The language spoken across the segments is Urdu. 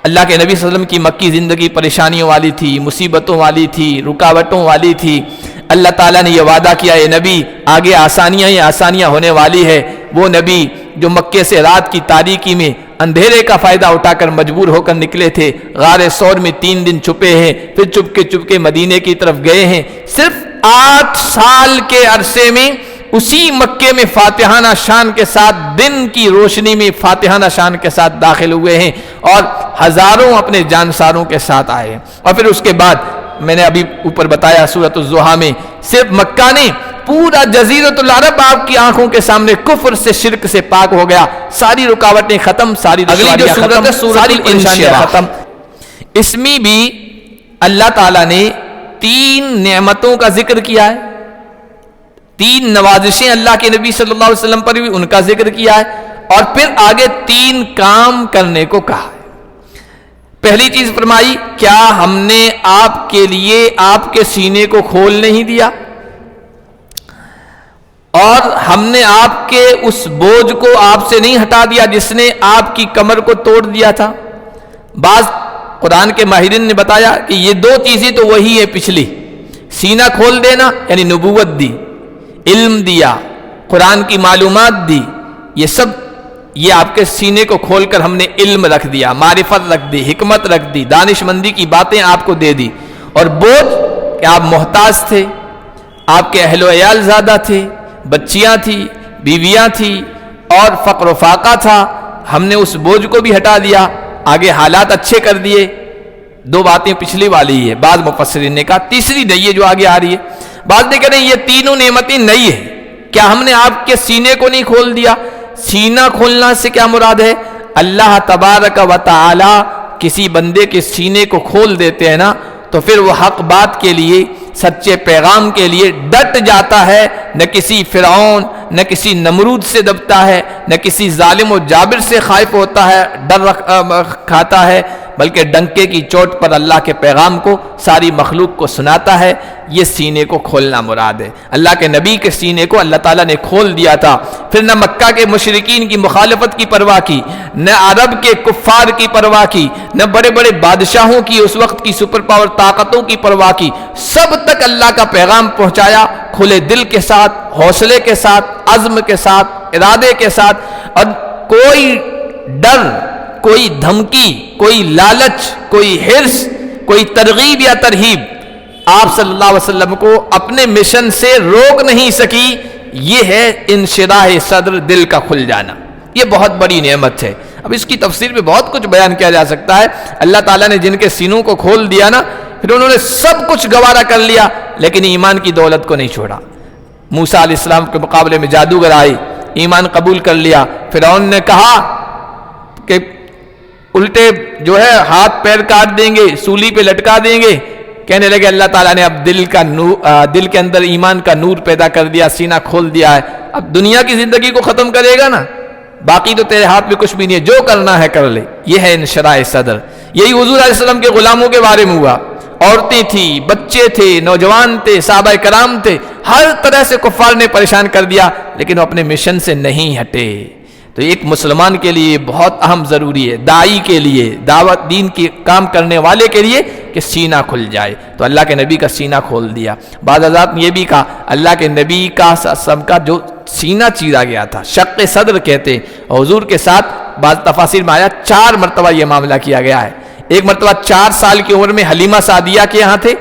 اللہ کے نبی صلی اللہ علیہ وسلم کی مکی زندگی پریشانیوں والی تھی، مصیبتوں والی تھی، رکاوٹوں والی تھی۔ اللہ تعالیٰ نے یہ وعدہ کیا، اے نبی آگے آسانیاں ہی آسانیاں ہونے والی ہے۔ وہ نبی جو مکے سے رات کی تاریکی میں اندھیرے کا فائدہ اٹھا کر مجبور ہو کر نکلے تھے، غار ثور میں 3 دن چھپے ہیں، پھر چپکے مدینے کی طرف گئے ہیں، صرف 8 سال کے عرصے میں اسی مکے میں فاتحانہ شان کے ساتھ، دن کی روشنی میں فاتحانہ شان کے ساتھ داخل ہوئے ہیں اور ہزاروں اپنے جانساروں کے ساتھ آئے ہیں۔ اور پھر اس کے بعد میں نے ابھی اوپر بتایا سورۃ الضحیٰ میں، صرف مکہ نے پورا جزیرۃ العرب آپ کی آنکھوں کے سامنے کفر سے، شرک سے پاک ہو گیا، ساری رکاوٹیں ختم، ساری دشواریاں ختم، ساری پریشانیاں ختم۔ اس میں بھی اللہ تعالیٰ نے 3 نعمتوں کا ذکر کیا ہے، 3 نوازشیں اللہ کے نبی صلی اللہ علیہ وسلم پر بھی ان کا ذکر کیا ہے، اور پھر آگے 3 کام کرنے کو کہا ہے۔ پہلی چیز فرمائی، کیا ہم نے آپ کے لیے آپ کے سینے کو کھول نہیں دیا، اور ہم نے آپ کے اس بوجھ کو آپ سے نہیں ہٹا دیا جس نے آپ کی کمر کو توڑ دیا تھا۔ بعض قرآن کے ماہرین نے بتایا کہ یہ 2 چیزیں تو وہی ہے پچھلی، سینہ کھول دینا یعنی نبوت دی، علم دیا، قرآن کی معلومات دی، یہ سب یہ آپ کے سینے کو کھول کر ہم نے علم رکھ دیا، معرفت رکھ دی، حکمت رکھ دی، دانش مندی کی باتیں آپ کو دے دی۔ اور بوجھ کہ آپ محتاج تھے، آپ کے اہل و عیال زیادہ تھے، بچیاں تھی، بیویاں تھی، اور فقر و فاقہ تھا، ہم نے اس بوجھ کو بھی ہٹا دیا، آگے حالات اچھے کر دیے۔ 2 باتیں پچھلی والی ہے، بعض مفسرین نے کہا تیسری نئی ہے جو آگے آ رہی ہے۔ بعض نے کہا یہ تینوں نعمتیں نئی ہیں، کیا ہم نے آپ کے سینے کو نہیں کھول دیا؟ سینہ کھولنا سے کیا مراد ہے؟ اللہ تبارک و تعالی کسی بندے کے سینے کو کھول دیتے ہیں نا، تو پھر وہ حق بات کے لیے، سچے پیغام کے لیے ڈٹ جاتا ہے، نہ کسی فرعون نہ کسی نمرود سے دبتا ہے، نہ کسی ظالم و جابر سے خائف ہوتا ہے، ڈر کھاتا ہے، بلکہ ڈنکے کی چوٹ پر اللہ کے پیغام کو ساری مخلوق کو سناتا ہے۔ یہ سینے کو کھولنا مراد ہے۔ اللہ کے نبی کے سینے کو اللہ تعالیٰ نے کھول دیا تھا، پھر نہ مکہ کے مشرکین کی مخالفت کی پرواہ کی، نہ عرب کے کفار کی پرواہ کی، نہ بڑے بڑے بادشاہوں کی اس وقت کی سپر پاور طاقتوں کی پرواہ کی، سب تک اللہ کا پیغام پہنچایا، کھلے دل کے ساتھ، حوصلے کے ساتھ، عزم کے ساتھ، ارادے کے ساتھ، اور کوئی ڈر، کوئی دھمکی، کوئی لالچ، کوئی حرص، کوئی ترغیب یا ترہیب آپ صلی اللہ علیہ وسلم کو اپنے مشن سے روک نہیں سکی۔ یہ ہے انشراح صدر، دل کا کھل جانا، یہ بہت بڑی نعمت ہے۔ اب اس کی تفسیر میں بہت کچھ بیان کیا جا سکتا ہے۔ اللہ تعالیٰ نے جن کے سینوں کو کھول دیا نا، پھر انہوں نے سب کچھ گوارا کر لیا، لیکن ایمان کی دولت کو نہیں چھوڑا۔ موسیٰ علیہ السلام کے مقابلے میں جادوگر آئے، ایمان قبول کر لیا۔ فرعون نے کہا کہ الٹے جو ہے ہاتھ پیر کاٹ دیں گے، سولی پہ لٹکا دیں گے۔ کہنے لگے اللہ تعالیٰ نے اب دل کے اندر ایمان کا نور پیدا کر دیا، سینہ کھول دیا ہے، اب دنیا کی زندگی کو ختم کرے گا نا، باقی تو تیرے ہاتھ میں کچھ بھی نہیں ہے، جو کرنا ہے کر لے۔ یہ ہے انشراح صدر۔ یہی حضور علیہ السلام کے غلاموں کے بارے میں ہوا، عورتیں تھیں، بچے تھے، نوجوان تھے، صحابہ کرام تھے، ہر طرح سے کفار نے پریشان کر دیا، لیکن وہ اپنے مشن سے نہیں ہٹے۔ تو ایک مسلمان کے لیے بہت اہم ضروری ہے، داعی کے لیے، دعوت دین کی کام کرنے والے کے لیے، کہ سینہ کھل جائے۔ تو اللہ کے نبی کا سینہ کھول دیا۔ بعض حضرات نے یہ بھی کہا اللہ کے نبی کا سب کا جو سینہ چیرا گیا تھا، شق صدر کہتے ہیں، اور حضور کے ساتھ بعض تفاسیر میں آیا 4 مرتبہ یہ معاملہ کیا گیا ہے۔ ایک مرتبہ 4 سال کی عمر میں حلیمہ سعدیہ کے یہاں تھے،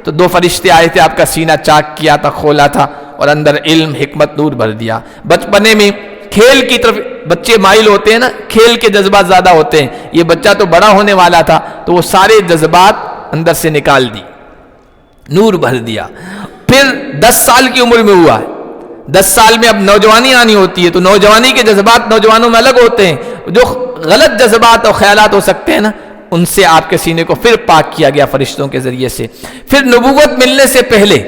تو 2 فرشتے آئے تھے، آپ کا سینہ چاک کیا تھا، کھولا تھا، اور اندر علم، حکمت، نور بھر دیا۔ بچپنے میں کھیل کی طرف بچے مائل ہوتے ہیں نا، کھیل کے جذبات زیادہ ہوتے ہیں، یہ بچہ تو بڑا ہونے والا تھا، تو وہ سارے جذبات اندر سے نکال دی، نور بھر دیا۔ پھر 10 سال کی عمر میں ہوا ہے، 10 سال میں اب نوجوانی آنی ہوتی ہے، تو نوجوانی کے جذبات نوجوانوں میں الگ ہوتے ہیں، جو غلط جذبات اور خیالات ہو سکتے ہیں نا، ان سے آپ کے سینے کو پھر پاک کیا گیا فرشتوں کے ذریعے سے۔ پھر نبوت ملنے سے پہلے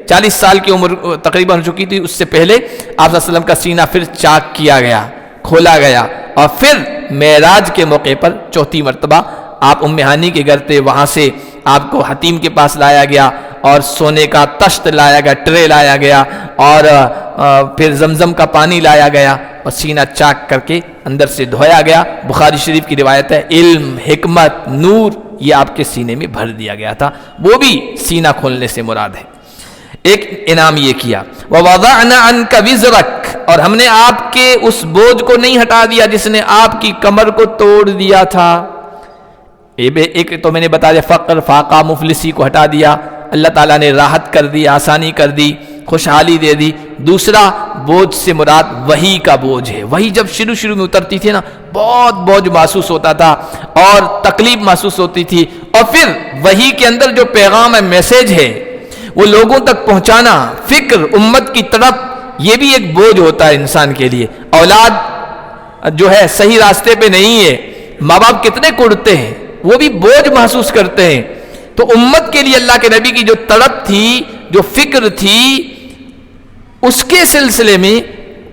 40 سال کی عمر تقریباً ہو چکی تھی، اس سے پہلے آپ صلی اللہ علیہ وسلم کا سینہ پھر چاک کیا گیا، کھولا گیا، اور پھر معراج کے موقع پر 4تھی مرتبہ آپ ام ہانی کے گھر تھے، وہاں سے آپ کو حتیم کے پاس لایا گیا، اور سونے کا تشت لایا گیا، ٹرے لایا گیا، اور پھر زمزم کا پانی لایا گیا، اور سینہ چاک کر کے اندر سے دھویا گیا. بخاری شریف کی روایت ہے. علم، حکمت، نور یہ آپ کے سینے میں بھر دیا گیا تھا. وہ بھی سینہ کھولنے سے مراد ہے. ایک انعام یہ کیا. وَوَضَعْنَا عَنْكَ وِزْرَكَ، اور ہم نے آپ کے اس بوجھ کو نہیں ہٹا دیا جس نے آپ کی کمر کو توڑ دیا تھا. ایک تو میں نے بتا دیا فقر، فاقہ، مفلسی کو ہٹا دیا. اللہ تعالیٰ نے راحت کر دی، آسانی کر دی، خوشحالی دے دی. دوسرا بوجھ سے مراد وحی کا بوجھ ہے. وحی جب شروع میں اترتی تھی نا بہت بوجھ محسوس ہوتا تھا اور تکلیف محسوس ہوتی تھی. اور پھر وحی کے اندر جو پیغام ہے، میسیج ہے، وہ لوگوں تک پہنچانا، فکر امت کی طرف، یہ بھی ایک بوجھ ہوتا ہے انسان کے لیے. اولاد جو ہے صحیح راستے پہ نہیں ہے، ماں باپ کتنے کڑتے ہیں، وہ بھی بوجھ محسوس کرتے ہیں. تو امت کے لیے اللہ کے نبی کی جو تڑپ تھی، جو فکر تھی، اس کے سلسلے میں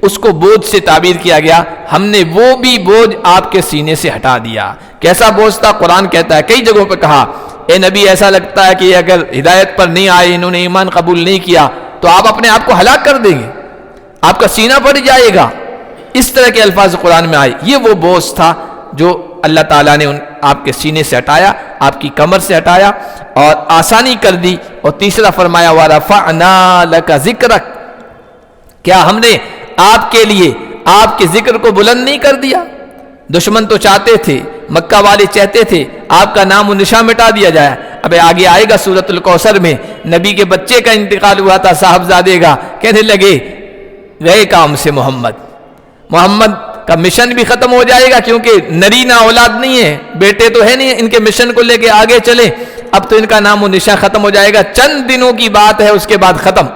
اس کو بوجھ سے تعبیر کیا گیا. ہم نے وہ بھی بوجھ آپ کے سینے سے ہٹا دیا. کیسا بوجھ تھا؟ قرآن کہتا ہے کئی جگہوں پہ کہا اے نبی ایسا لگتا ہے کہ اگر ہدایت پر نہیں آئے، انہوں نے ایمان قبول نہیں کیا تو آپ اپنے آپ کو ہلاک کر دیں گے، آپ کا سینہ پھٹ جائے گا. اس طرح کے الفاظ قرآن میں آئے. یہ وہ بوجھ تھا جو اللہ تعالیٰ نے آپ کے سینے سے ہٹایا، آپ کی کمر سے ہٹایا اور آسانی کر دی. اور تیسرا فرمایا وَرَفَعْنَا لَكَ ذِكْرَكَ، کیا ہم نے آپ کے لیے آپ کے ذکر کو بلند نہیں کر دیا؟ دشمن تو چاہتے تھے، مکہ والے چاہتے تھے آپ کا نام و نشان مٹا دیا جائے. اب آگے آئے گا سورۃ الکوثر میں، نبی کے بچے کا انتقال ہوا تھا، صاحبزادے کا، کہنے لگے گئے کام سے محمد کا مشن بھی ختم ہو جائے گا، کیونکہ نرینہ اولاد نہیں ہے، بیٹے تو ہے نہیں، ان کے مشن کو لے کے آگے چلے، اب تو ان کا نام و نشان ختم ہو جائے گا، چند دنوں کی بات ہے، اس کے بعد ختم.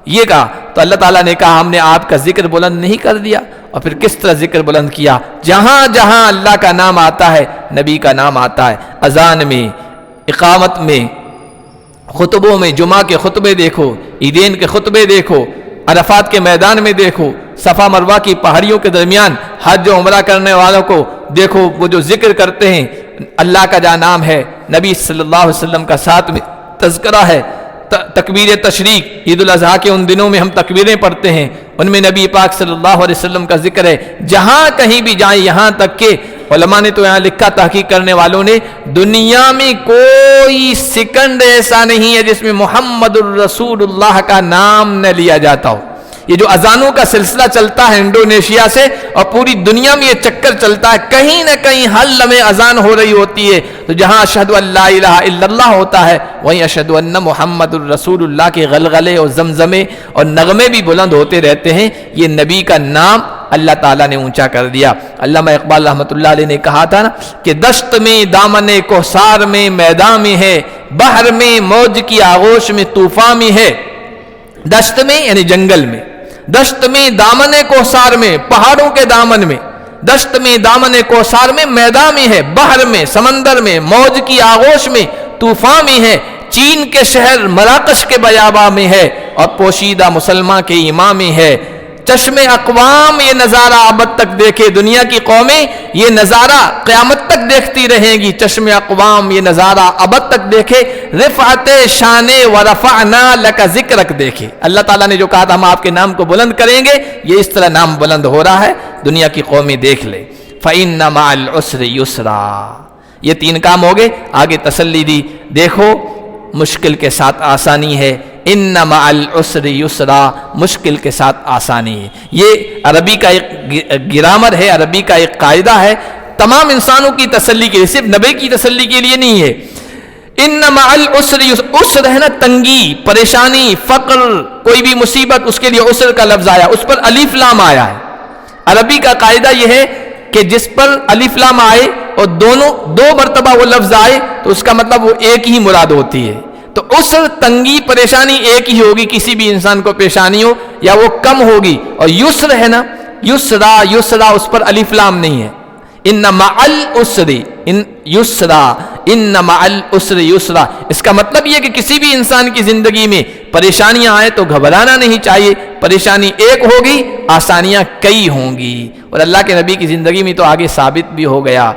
یہ کہا تو اللہ تعالیٰ نے کہا ہم نے آپ کا ذکر بلند نہیں کر دیا. اور پھر کس طرح ذکر بلند کیا؟ جہاں جہاں اللہ کا نام آتا ہے، نبی کا نام آتا ہے. اذان میں، اقامت میں، خطبوں میں، جمعہ کے خطبے دیکھو، عیدین کے خطبے دیکھو، عرفات کے میدان میں دیکھو، صفا مروہ کی پہاڑیوں کے درمیان حج و عمرہ کرنے والوں کو دیکھو، وہ جو ذکر کرتے ہیں، اللہ کا جہاں نام ہے، نبی صلی اللہ علیہ وسلم کا ساتھ میں تذکرہ ہے. تکبیر تشریق، عید الاضحیٰ کے ان دنوں میں ہم تکبیریں پڑھتے ہیں، ان میں نبی پاک صلی اللہ علیہ وسلم کا ذکر ہے. جہاں کہیں بھی جائیں، یہاں تک کہ علماء نے تو یہاں لکھا، تحقیق کرنے والوں نے، دنیا میں کوئی سیکنڈ ایسا نہیں ہے جس میں محمد الرسول اللہ کا نام نہ لیا جاتا ہو. یہ جو اذانوں کا سلسلہ چلتا ہے انڈونیشیا سے اور پوری دنیا میں یہ چکر چلتا ہے، کہیں نہ کہیں ہر لمحے اذان ہو رہی ہوتی ہے. تو جہاں اشہد ان لا الہ الا اللہ ہوتا ہے، وہیں اشہد ان محمد الرسول اللہ کے غلغلے اور زمزمے اور نغمے بھی بلند ہوتے رہتے ہیں. یہ نبی کا نام اللہ تعالیٰ نے اونچا کر دیا. علامہ اقبال رحمۃ اللہ علیہ نے کہا تھا نا کہ دشت میں دامن کوثار میں میدان میں ہے، بحر میں موج کی آغوش میں طوفان میں ہے. دشت میں یعنی جنگل میں، دشت میں دامن کوثار میں پہاڑوں کے دامن میں، دشت میں دامن کوثار میں میدان میں ہے، بحر میں سمندر میں موج کی آغوش میں طوفان میں ہے. چین کے شہر مراکش کے بیاباں میں ہے اور پوشیدہ مسلمان کے امام میں ہے. چشم اقوام یہ نظارہ ابد تک دیکھے، دنیا کی قومیں یہ نظارہ قیامت تک دیکھتی رہیں گی. چشم اقوام یہ نظارہ ابد تک دیکھے، رفعت شان ورفعنا لک ذکرک دیکھے. اللہ تعالیٰ نے جو کہا تھا ہم آپ کے نام کو بلند کریں گے، یہ اس طرح نام بلند ہو رہا ہے، دنیا کی قومیں دیکھ لے. فإن مع العسر یسرا، یہ تین کام ہو گئے. آگے تسلی دی، دیکھو مشکل کے ساتھ آسانی ہے. ان مع العسر یسرا، مشکل کے ساتھ آسانی ہے. یہ عربی کا ایک گرامر ہے، عربی کا ایک قاعدہ ہے، تمام انسانوں کی تسلی کے لیے، صرف نبی کی تسلی کے لیے نہیں ہے. ان مع العسر یسرا، عسر ہے نا تنگی، پریشانی، فقر، کوئی بھی مصیبت، اس کے لیے عسر کا لفظ آیا، اس پر الف لام آیا ہے. عربی کا قاعدہ یہ ہے کہ جس پر الف لام آئے اور دو مرتبہ وہ لفظ آئے تو اس کا مطلب وہ ایک ہی مراد ہوتی ہے. تو عسر تنگی پریشانی ایک ہی ہوگی، کسی بھی انسان کو پیشانی ہو یا وہ کم ہوگی. اور یسر ہے نا، یسرا، یسرا اس پر الف لام نہیں ہے. ان مع العسر یسرا، ان مع العسر یسرا، اس کا مطلب یہ کہ کسی بھی انسان کی زندگی میں پریشانیاں آئے تو گھبرانا نہیں چاہیے. پریشانی ایک ہوگی، آسانیاں کئی ہوں گی. اور اللہ کے نبی کی زندگی میں تو آگے ثابت بھی ہو گیا.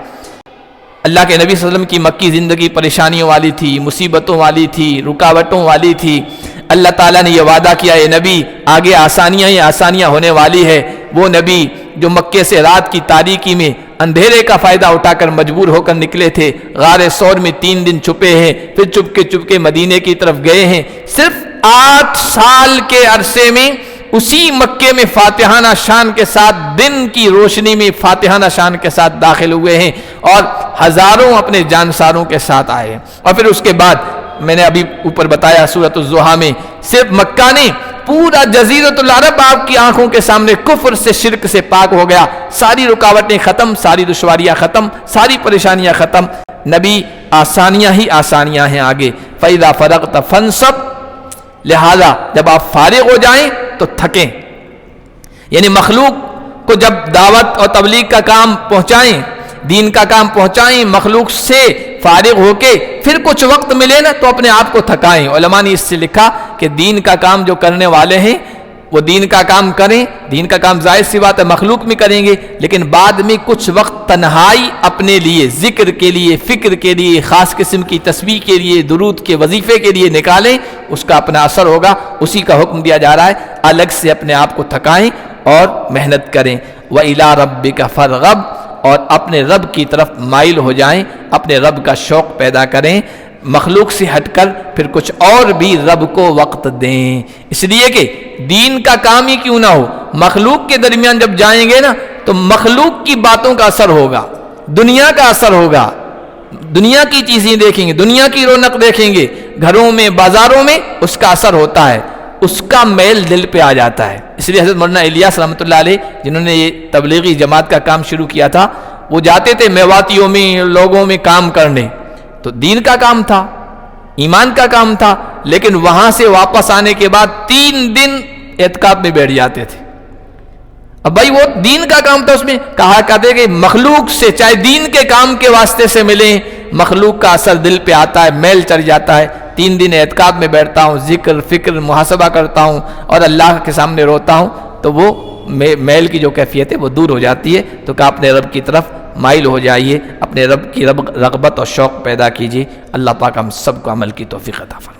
اللہ کے نبی صلی اللہ علیہ وسلم کی مکی زندگی پریشانیوں والی تھی، مصیبتوں والی تھی، رکاوٹوں والی تھی. اللہ تعالیٰ نے یہ وعدہ کیا، اے نبی آگے آسانیاں ہی آسانیاں ہونے والی ہے. وہ نبی جو مکے سے رات کی تاریکی میں اندھیرے کا فائدہ اٹھا کر مجبور ہو کر نکلے تھے، غار ثور میں 3 دن چھپے ہیں، پھر چپکے مدینے کی طرف گئے ہیں، صرف 8 سال کے عرصے میں اسی مکے میں فاتحانہ شان کے ساتھ دن کی روشنی میں فاتحانہ شان کے ساتھ داخل ہوئے ہیں اور ہزاروں اپنے جانساروں کے ساتھ آئے ہیں۔ اور پھر اس کے بعد میں نے ابھی اوپر بتایا سورۃ الضحیٰ میں صرف مکہ نہیں، پورا جزیرۃ العرب آپ کی آنکھوں کے سامنے کفر سے شرک سے پاک ہو گیا، ساری رکاوٹیں ختم، ساری دشواریاں ختم، ساری پریشانیاں ختم۔ نبی آسانیاں ہی آسانیاں ہیں آگے، فَإِذَا فَرَغْتَ فَانْصَبْ، لہذا جب آپ فارغ ہو جائیں تو تھکیں، یعنی مخلوق کو جب دعوت اور تبلیغ کا کام پہنچائیں، دین کا کام پہنچائیں، مخلوق سے فارغ ہو کے پھر کچھ وقت ملے نا تو اپنے آپ کو تھکائیں۔ علماء نے اس سے لکھا کہ دین کا کام جو کرنے والے ہیں وہ دین کا کام کریں، دین کا کام ظاہر سی بات ہے مخلوق میں کریں گے، لیکن بعد میں کچھ وقت تنہائی اپنے لیے، ذکر کے لیے، فکر کے لیے، خاص قسم کی تسبیح کے لیے، درود کے وظیفے کے لیے نکالیں، اس کا اپنا اثر ہوگا، اسی کا حکم دیا جا رہا ہے۔ الگ سے اپنے آپ کو تھکائیں اور محنت کریں۔ وَإِلَىٰ رَبِّكَ فَارْغَب، اور اپنے رب کی طرف مائل ہو جائیں، اپنے رب کا شوق پیدا کریں، مخلوق سے ہٹ کر پھر کچھ اور بھی رب کو وقت دیں، اس لیے کہ دین کا کام ہی کیوں نہ ہو، مخلوق کے درمیان جب جائیں گے نا تو مخلوق کی باتوں کا اثر ہوگا، دنیا کا اثر ہوگا، دنیا کی چیزیں دیکھیں گے، دنیا کی رونق دیکھیں گے، گھروں میں بازاروں میں اس کا اثر ہوتا ہے، اس کا میل دل پہ آ جاتا ہے۔ اس لیے حضرت مولانا الیاس رحمۃ اللہ علیہ جنہوں نے یہ تبلیغی جماعت کا کام شروع کیا تھا، وہ جاتے تھے میواتیوں میں، لوگوں میں کام کرنے، تو دین کا کام تھا، ایمان کا کام تھا، لیکن وہاں سے واپس آنے کے بعد 3 دن اعتکاف میں بیٹھ جاتے تھے۔ اب بھائی وہ دین کا کام تھا، اس میں کہا کرتے کہ مخلوق سے چاہے دین کے کام کے واسطے سے ملیں، مخلوق کا اثر دل پہ آتا ہے، میل چڑھ جاتا ہے۔ 3 دن اعتکاف میں بیٹھتا ہوں، ذکر فکر محاسبہ کرتا ہوں اور اللہ کے سامنے روتا ہوں، تو وہ میل کی جو کیفیت ہے وہ دور ہو جاتی ہے۔ تو کہا اپنے رب کی طرف مائل ہو جائیے، اپنے رب کی رغبت اور شوق پیدا کیجیے۔ اللہ پاک ہم سب کو عمل کی توفیق عطا فرمائے۔